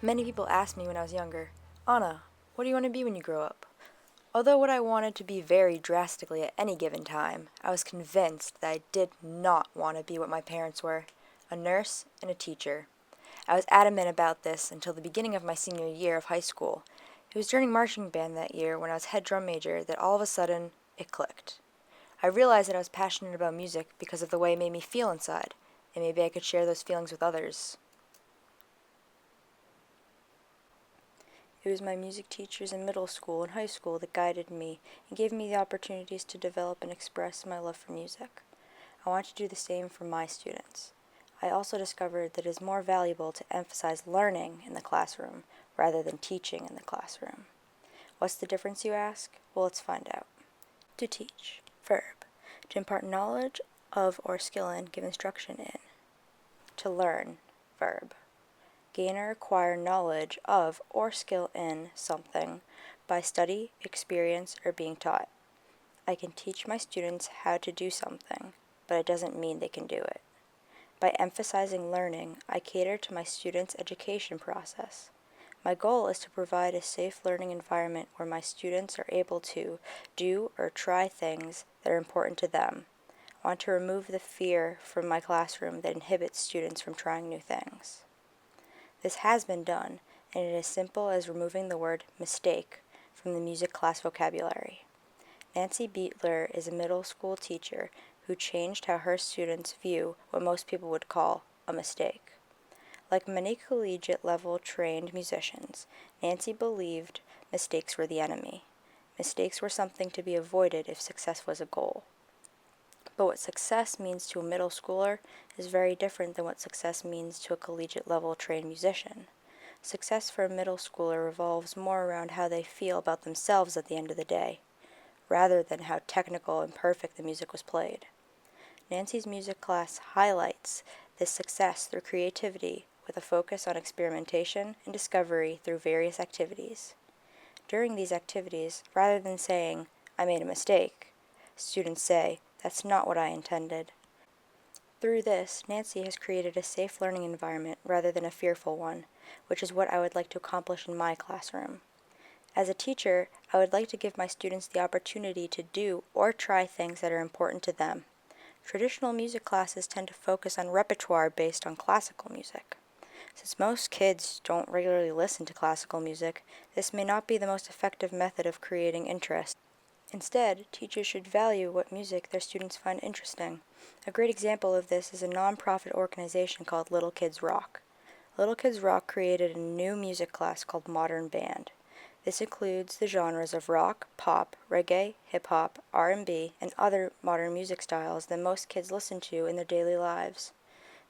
Many people asked me when I was younger, Anna, what do you want to be when you grow up? Although what I wanted to be varied drastically at any given time, I was convinced that I did not want to be what my parents were, a nurse and a teacher. I was adamant about this until the beginning of my senior year of high school. It was during marching band that year when I was head drum major that all of a sudden it clicked. I realized that I was passionate about music because of the way it made me feel inside, and maybe I could share those feelings with others. It was my music teachers in middle school and high school that guided me and gave me the opportunities to develop and express my love for music. I want to do the same for my students. I also discovered that it is more valuable to emphasize learning in the classroom rather than teaching in the classroom. What's the difference, you ask? Well, let's find out. To teach, verb. To impart knowledge of or skill in, give instruction in. To learn, verb. Gain or acquire knowledge of or skill in something by study, experience, or being taught. I can teach my students how to do something, but it doesn't mean they can do it. By emphasizing learning, I cater to my students' education process. My goal is to provide a safe learning environment where my students are able to do or try things that are important to them. I want to remove the fear from my classroom that inhibits students from trying new things. This has been done, and it is simple as removing the word mistake from the music class vocabulary. Nancy Beatler is a middle school teacher who changed how her students view what most people would call a mistake. Like many collegiate-level trained musicians, Nancy believed mistakes were the enemy. Mistakes were something to be avoided if success was a goal. But what success means to a middle schooler is very different than what success means to a collegiate-level trained musician. Success for a middle schooler revolves more around how they feel about themselves at the end of the day, rather than how technical and perfect the music was played. Nancy's music class highlights this success through creativity with a focus on experimentation and discovery through various activities. During these activities, rather than saying, "I made a mistake," students say, "That's not what I intended." Through this, Nancy has created a safe learning environment rather than a fearful one, which is what I would like to accomplish in my classroom. As a teacher, I would like to give my students the opportunity to do or try things that are important to them. Traditional music classes tend to focus on repertoire based on classical music. Since most kids don't regularly listen to classical music, this may not be the most effective method of creating interest. Instead, teachers should value what music their students find interesting. A great example of this is a non-profit organization called Little Kids Rock. Little Kids Rock created a new music class called Modern Band. This includes the genres of rock, pop, reggae, hip-hop, R&B, and other modern music styles that most kids listen to in their daily lives.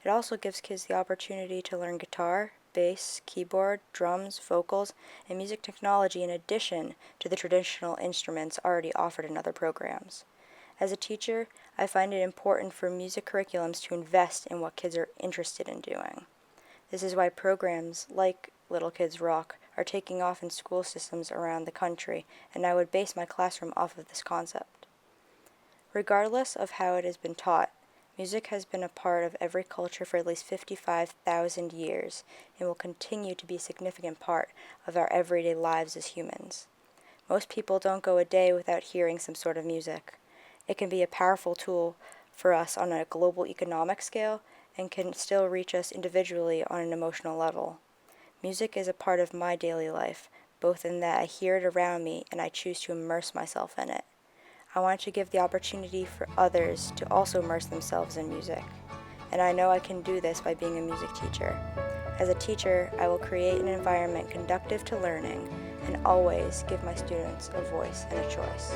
It also gives kids the opportunity to learn guitar, bass, keyboard, drums, vocals, and music technology in addition to the traditional instruments already offered in other programs. As a teacher, I find it important for music curriculums to invest in what kids are interested in doing. This is why programs like Little Kids Rock are taking off in school systems around the country, and I would base my classroom off of this concept. Regardless of how it has been taught, music has been a part of every culture for at least 55,000 years and will continue to be a significant part of our everyday lives as humans. Most people don't go a day without hearing some sort of music. It can be a powerful tool for us on a global economic scale and can still reach us individually on an emotional level. Music is a part of my daily life, both in that I hear it around me and I choose to immerse myself in it. I want to give the opportunity for others to also immerse themselves in music, and I know I can do this by being a music teacher. As a teacher, I will create an environment conducive to learning and always give my students a voice and a choice.